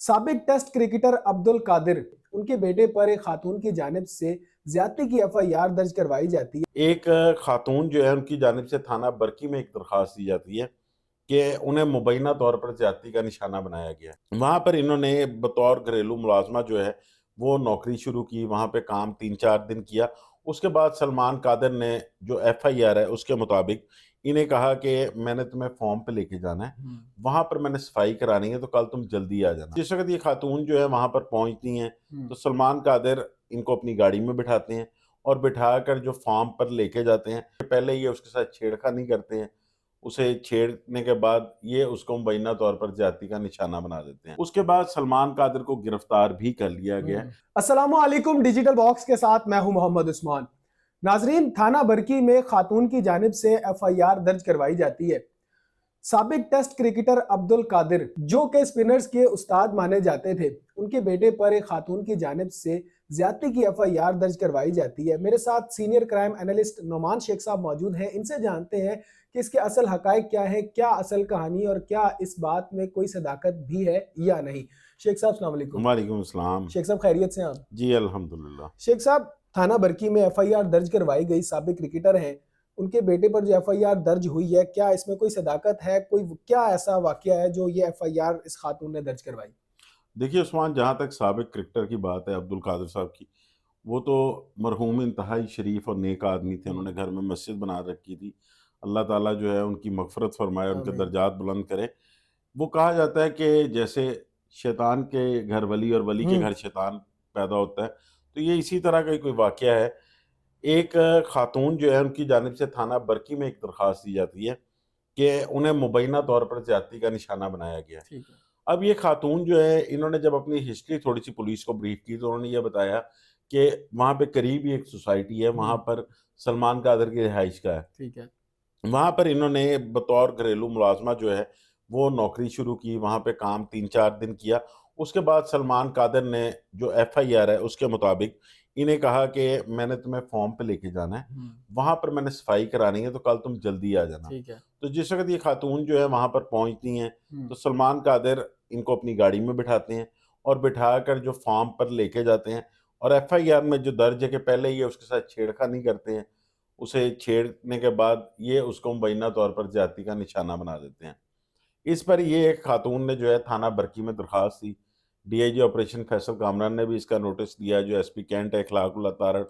साबिक test cricketer Abdul Qadir उनके बेटे पर एक खातून की जानिब से ज्यादती की एफआईआर दर्ज करवाई जाती है। एक खातून जो है उनकी जानिब से थाना बरकी में एक दरख्वास्त दी जाती है कि उन्हें मुबैना तौर पर ज्यादती का निशाना बनाया गया है। वहाँ पर इन्होंने बतौर घरेलू मुलाजमा जो है वो नौकरी शुरू की, वहाँ पे काम 3-4 दिन किया। उसके बाद सलमान कादिर ने जो एफआईआर है उसके मुताबिक इन्हें कहा कि मैंने तुम्हें फॉर्म पे लेके जाना है, वहाँ पर मैंने सफाई करानी है, तो कल तुम जल्दी आ जाना। जिस वक्त ये खातून जो है वहाँ पर पहुँचती हैं तो सलमान कादिर इनको अपनी गाड़ी में बिठाते हैं और बिठा कर जो फार्म पर लेके जाते हैं। पहले ये उसके साथ छेड़खानी करते हैं, उसे छेड़ने के बाद ये उसको मुबैना तौर पर ज्यादती का निशाना बना देते हैं। उसके बाद सलमान कादिर को गिरफ्तार भी कर लिया गया है। अस्सलामु अलैकुम, डिजिटल बॉक्स के साथ मैं हूं मोहम्मद उस्मान। नाजरीन, थाना बरकी में खातून की जानिब से एफआईआर दर्ज करवाई जाती है। साबिक टेस्ट क्रिकेटर अब्दुल कादिर जो कि स्पिनर्स के उस्ताद माने जाते थे, उनके बेटे पर एक खातून की जानिब से ज्यादती की एफआईआर दर्ज करवाई जाती है। मेरे साथ senior crime analyst Noman Sheikh साहब मौजूद हैं। इनसे जानते हैं कि इसके असल हकायक क्या है, क्या असल कहानी और क्या इस बात में कोई सदाकत भी है या नहीं। शेख साहब अस्सलाम वालेकुम। वालेकुम अस्सलाम। शेख साहब खैरियत से हैं आप? जी अल्हम्दुलिल्लाह। शेख साहब, थाना बरकी में एफआईआर दर्ज करवाई गई, साबिक क्रिकेटर हैं, उनके बेटे पर जो एफआईआर दर्ज हुई है, क्या इसमें कोई सदाकत है? कोई क्या ऐसा वाकया है जो ये एफआईआर इस खातून ने दर्ज करवाई? देखिए उस्मान, जहाँ तक साबिक क्रिकेटर की बात है अब्दुल कादिर साहब की, वो तो मरहूम इंतहाई शरीफ और नेक आदमी थे। उन्होंने घर में मस्जिद बना रखी थी। अल्लाह ताला जो है उनकी मगफरत फरमाए, उनके आमीन। दर्जात बुलंद करे। वो कहा जाता है कि जैसे शैतान के घर वली और वली के हम्म। घर शैतान पैदा होता है, तो ये इसी तरह का ही कोई वाकया है। एक खातून जो है उनकी जानिब से थाना बरकी में एक दरख्वास्त दी जाती है कि उन्हें मुबैना तौर पर ज्यादती का निशाना बनाया गया है। ठीक है। अब ये खातून जो है, इन्होंने जब अपनी हिस्ट्री थोड़ी सी पुलिस को ब्रीफ की तो उन्होंने ये बताया कि वहाँ पे करीब ही एक सोसाइटी है, वहाँ पर सलमान कादर की रिहाइश का है। ठीक है। वहाँ पर इन्होंने बतौर घरेलू मुलाजमा जो है वो नौकरी शुरू की, वहाँ पे काम 3-4 दिन किया। उसके बाद सलमान कादिर ने जो एफआईआर है उसके मुताबिक इन्हें कहा कि मैंने तुम्हें फॉर्म पे लेके जाना है, वहाँ पर मैंने सफाई करानी है, तो कल तुम जल्दी आ जाना। ठीक है। तो जिस वक्त ये खातून जो है वहाँ पर पहुँचती हैं तो सलमान कादिर इनको अपनी गाड़ी में बिठाते हैं और बिठा कर जो फार्म पर लेके जाते हैं। और एफआईआर में जो दर्ज है कि पहले ये उसके साथ छेड़खानी करते हैं, उसे छेड़ने के बाद ये उसको मुबैना तौर पर ज्यादती का निशाना बना देते हैं। इस पर ये एक खातून ने जो है थाना बरकी में दरख्वास्त दी। डीआईजी ऑपरेशन फैसल कामरान ने भी इसका नोटिस दिया, जो एसपी कैंट है इखलाकुल्लाह तारड़,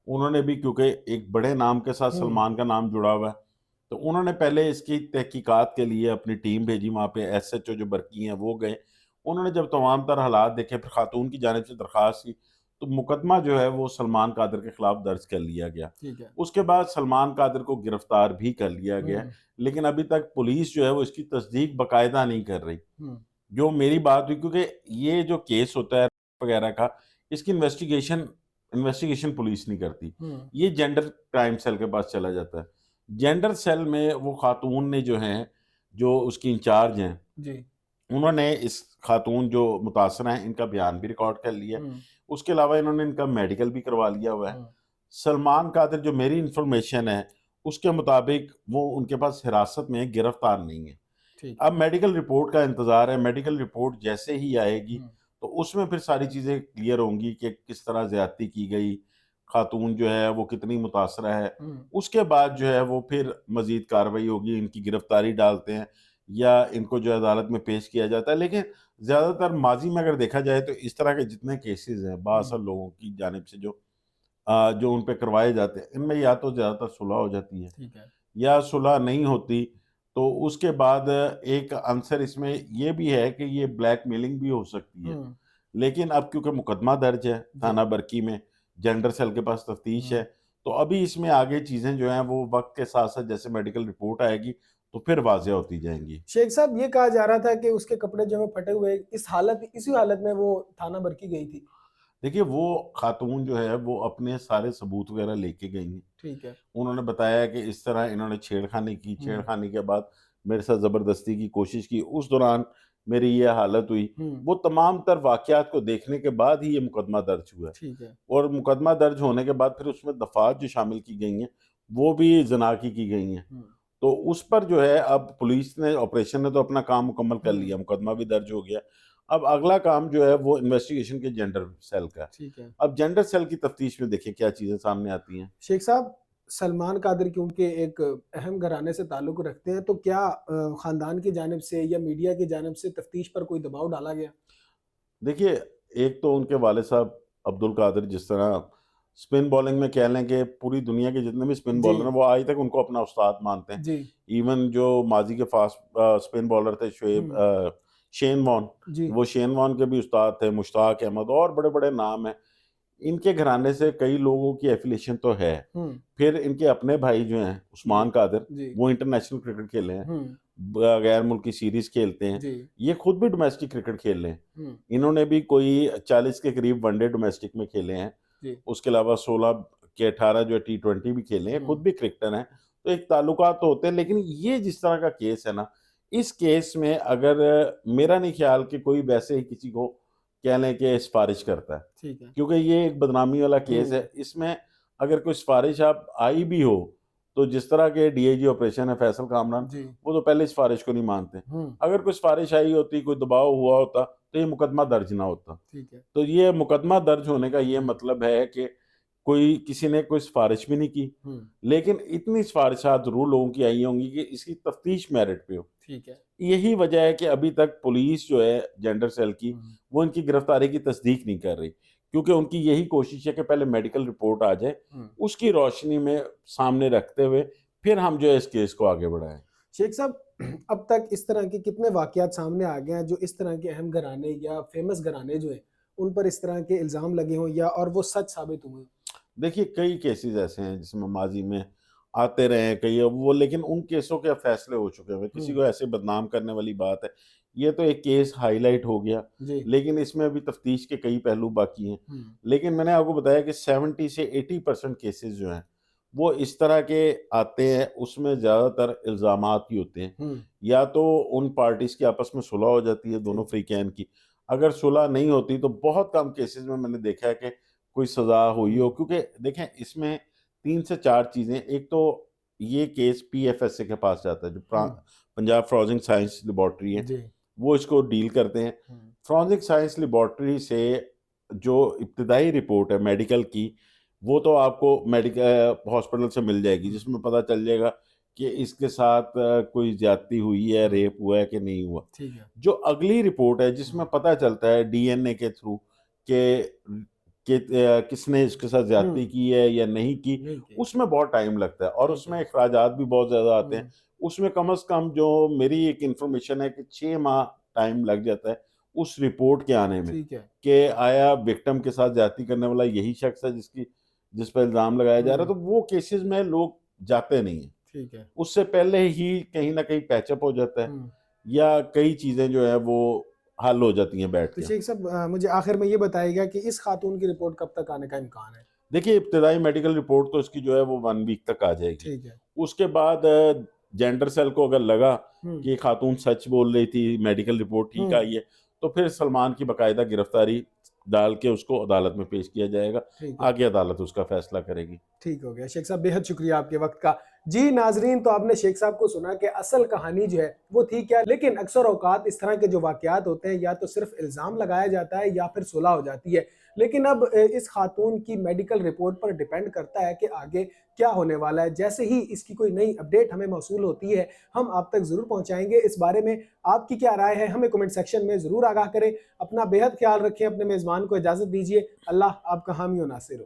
उन्होंने भी, क्योंकि एक बड़े नाम के साथ सलमान का नाम जुड़ा हुआ है, तो उन्होंने पहले इसकी तहकीकात के लिए अपनी टीम भेजी। वहाँ पे एसएचओ जो बरकी हैं वो गए। उन्होंने जब तमाम तर हालात देखे, फिर खातून की जानिब से दरख्वास्त की, तो मुकदमा जो है वो सलमान कादिर के खिलाफ दर्ज कर लिया गया। ठीक है। उसके बाद सलमान कादिर को गिरफ्तार भी कर लिया गया, लेकिन अभी तक पुलिस जो है वो इसकी तस्दीक बाकायदा नहीं कर रही। जो मेरी बात हुई, क्योंकि ये जो केस होता है वगैरह का, इसकी इन्वेस्टिगेशन पुलिस नहीं करती, ये जेंडर क्राइम सेल के पास चला जाता है। जेंडर सेल में वो खातून ने जो है, जो उसकी इंचार्ज हैं, जी। उन्होंने इस खातून जो मुतासरा हैं इनका बयान भी रिकॉर्ड कर लिया। उसके अलावा इन्होंने इनका मेडिकल भी करवा लिया हुआ है। सलमान कादिर, जो मेरी इंफॉर्मेशन है उसके मुताबिक, वो उनके पास हिरासत में गिरफ्तार नहीं है। ठीक अब मेडिकल रिपोर्ट का इंतजार है। मेडिकल रिपोर्ट जैसे ही आएगी है। तो उसमें फिर सारी चीज़ें क्लियर होंगी कि किस तरह ज्यादती की गई, खातून जो है वो कितनी मुतासरा है। उसके बाद जो है वो फिर मजीद कार्रवाई होगी, इनकी गिरफ्तारी डालते हैं या इनको जो अदालत में पेश किया जाता है। लेकिन ज़्यादातर माजी में अगर देखा जाए तो इस तरह के जितने केसेस हैं बासर लोगों की जानिब से जो उन पे करवाए जाते हैं, इनमें या तो ज़्यादातर सुलह हो जाती है ठीक है। या सुलह नहीं होती। तो उसके बाद एक आंसर इसमें ये भी है कि ये ब्लैकमेलिंग भी हो सकती है। लेकिन अब क्योंकि मुकदमा दर्ज है थाना बरकी में, जेंडर सेल के पास तफ्तीश है, तो अभी इसमें आगे चीज़ें जो हैं वो वक्त के साथ साथ जैसे मेडिकल रिपोर्ट आएगी तो फिर वाज़ेह होती जाएंगी। शेख साहब, ये कहा जा रहा था कि उसके कपड़े जो है फटे हुए, इसी हालत में वो थाना बरकी गई थी। देखिए वो खातून जो है वो अपने सारे सबूत वगैरह लेके गई हैं। ठीक है। उन्होंने बताया कि इस तरह इन्होंने छेड़खानी की, छेड़खानी के बाद मेरे साथ ज़बरदस्ती की कोशिश की, उस दौरान मेरी ये हालत हुई। वो तमाम तर वाक़यात को देखने के बाद ही ये मुकदमा दर्ज हुआ है। ठीक है। और मुकदमा दर्ज होने के बाद फिर उसमें दफ़ात जो शामिल की गई हैं वो भी ज़ना की गई हैं। तो उस पर जो है अब पुलिस ने, ऑपरेशन ने तो अपना काम मुकम्मल कर लिया, मुकदमा भी दर्ज हो गया। اب اگلا کام جو ہے وہ انویسٹیگیشن کے جینڈر سیل کا ہے. ٹھیک ہے اب جینڈر سیل کی تفتیش میں دیکھیں کیا چیزیں سامنے آتی ہیں. شیخ صاحب، سلمان قادر کیونکہ ایک اہم گھرانے سے تعلق رکھتے ہیں، تو کیا خاندان کی جانب سے یا میڈیا کی جانب سے تفتیش پر کوئی دباؤ ڈالا گیا؟ دیکھیے، ایک تو ان کے والد صاحب عبد القادر، جس طرح سپن بالنگ میں کہہ لیں کہ پوری دنیا کے جتنے بھی سپن بالر ہیں وہ آج تک ان کو اپنا استاد مانتے ہیں. جی ایون جو ماضی کے فاسٹ سپن بالر تھے شین وان، جی وہ شین وان کے بھی استاد تھے، مشتاق احمد اور بڑے بڑے نام ہیں. ان کے گھرانے سے کئی لوگوں کی ایفیلیشن تو ہے. پھر ان کے اپنے بھائی جو ہیں عثمان قادر، جی وہ انٹرنیشنل کرکٹ کھیلے ہیں، غیر ملکی سیریز کھیلتے ہیں. جی یہ خود بھی ڈومیسٹک کرکٹ کھیل رہے ہیں. انہوں نے بھی کوئی 40 کے قریب ون ڈے ڈومیسٹک میں کھیلے ہیں. جی اس کے علاوہ 16 کے 18 جو T20 بھی کھیلے ہیں. خود بھی کرکٹر ہیں. تو ایک تعلقات تو ہوتے ہیں. لیکن یہ جس طرح کا کیس ہے نا، اس کیس میں اگر میرا نہیں خیال کہ کوئی ویسے ہی کسی کو کہہ لیں کہ سفارش کرتا ہے، ٹھیک ہے کیونکہ یہ ایک بدنامی والا کیس ہے. اس میں اگر کوئی سفارش آپ آئی بھی ہو تو جس طرح کے ڈی آئی جی آپریشن ہے فیصل کامران، جی وہ تو پہلے سفارش کو نہیں مانتے. اگر کوئی سفارش آئی ہوتی، کوئی دباؤ ہوا ہوتا تو یہ مقدمہ درج نہ ہوتا. ٹھیک ہے تو یہ مقدمہ درج ہونے کا یہ مطلب ہے کہ کوئی کسی نے کوئی سفارش بھی نہیں کی. لیکن اتنی سفارشات ضرور لوگوں کی آئی ہوں گی کہ اس کی تفتیش میرٹ پہ ہو. ٹھیک ہے یہی وجہ ہے کہ ابھی تک پولیس جو ہے جینڈر سیل کی، وہ ان کی گرفتاری کی تصدیق نہیں کر رہی، کیونکہ ان کی یہی کوشش ہے کہ پہلے میڈیکل رپورٹ آ جائے، اس کی روشنی میں سامنے رکھتے ہوئے پھر ہم جو ہے اس کیس کو آگے بڑھائیں. شیخ صاحب، اب تک اس طرح کے کتنے واقعات سامنے آ گئے ہیں جو اس طرح کے اہم گھرانے یا فیمس گھرانے جو ہیں ان پر اس طرح کے الزام لگے ہوں یا اور وہ سچ ثابت ہوئے؟ دیکھیے، کئی کیسز ایسے ہیں جس میں ماضی میں آتے رہے ہیں کئی وہ، لیکن ان کیسوں کے فیصلے ہو چکے ہیں. کسی کو ایسے بدنام کرنے والی بات ہے. یہ تو ایک کیس ہائی لائٹ ہو گیا، جی لیکن اس میں ابھی تفتیش کے کئی پہلو باقی ہیں. لیکن میں نے آپ کو بتایا کہ 70 سے 80% کیسز جو ہیں وہ اس طرح کے آتے ہیں. اس میں زیادہ تر الزامات ہی ہوتے ہیں. یا تو ان پارٹیز کی آپس میں صلح ہو جاتی ہے دونوں فریقین کی. اگر صلح نہیں ہوتی تو بہت کم کیسز میں نے دیکھا ہے کہ کوئی سزا ہوئی ہو. کیونکہ دیکھیں، اس میں 3 سے 4 چیزیں. ایک تو یہ case P F S A کے پاس جاتا ہے، جو پنجاب فورنسک سائنس لیبارٹری ہے، جی وہ اس کو ڈیل کرتے ہیں. فورنسک سائنس لیبارٹری سے جو ابتدائی رپورٹ ہے میڈیکل کی، وہ تو آپ کو میڈیکل ہاسپٹل سے مل جائے گی، جس میں پتہ چل جائے گا کہ اس کے ساتھ کوئی زیادتی ہوئی ہے، ریپ ہوا ہے کہ نہیں ہوا. ٹھیک ہے جو اگلی رپورٹ ہے جس میں پتہ چلتا ہے ڈی این اے کے تھرو کہ کس نے اس کے ساتھ زیادتی کی ہے یا نہیں کی، اس میں بہت ٹائم لگتا ہے اور اس میں اخراجات بھی بہت زیادہ آتے ہیں. اس میں کم از کم جو میری ایک انفارمیشن ہے کہ 6 ماہ ٹائم لگ جاتا ہے اس رپورٹ کے آنے میں، ٹھیک ہے کہ آیا وکٹم کے ساتھ زیادتی کرنے والا یہی شخص ہے جس پہ الزام لگایا جا رہا ہے. تو وہ کیسز میں لوگ جاتے نہیں ہیں. ٹھیک ہے اس سے پہلے ہی کہیں نہ کہیں پیچ اپ ہو جاتا ہے یا کئی چیزیں جو ہیں وہ حل ہو جاتی ہیں بیٹھ تو کے. شیخ صاحب، مجھے آخر میں یہ بتائے گا کہ اس خاتون کی رپورٹ کب تک آنے کا امکان ہے؟ دیکھیے، ابتدائی میڈیکل رپورٹ تو اس کی جو ہے وہ 1 ویک تک آ جائے گی. ٹھیک ہے اس کے بعد جینڈر سیل کو اگر لگا کہ خاتون سچ بول رہی تھی، میڈیکل رپورٹ ٹھیک آئی ہے، تو پھر سلمان کی باقاعدہ گرفتاری ڈال کے اس کو عدالت میں پیش کیا جائے گا. آگے عدالت اس کا فیصلہ کرے گی. ٹھیک ہو گیا شیخ صاحب، بے حد شکریہ آپ کے وقت کا. جی ناظرین، تو آپ نے شیخ صاحب کو سنا کہ اصل کہانی جو ہے وہ تھی کیا. لیکن اکثر اوقات اس طرح کے جو واقعات ہوتے ہیں یا تو صرف الزام لگایا جاتا ہے یا پھر صلح ہو جاتی ہے. لیکن اب اس خاتون کی میڈیکل رپورٹ پر ڈیپینڈ کرتا ہے کہ آگے کیا ہونے والا ہے. جیسے ہی اس کی کوئی نئی اپڈیٹ ہمیں موصول ہوتی ہے ہم آپ تک ضرور پہنچائیں گے. اس بارے میں آپ کی کیا رائے ہے ہمیں کمنٹ سیکشن میں ضرور آگاہ کریں. اپنا بے حد خیال رکھیں. اپنے میزبان کو اجازت دیجیے. اللہ آپ کا حامی و ناصر ہو.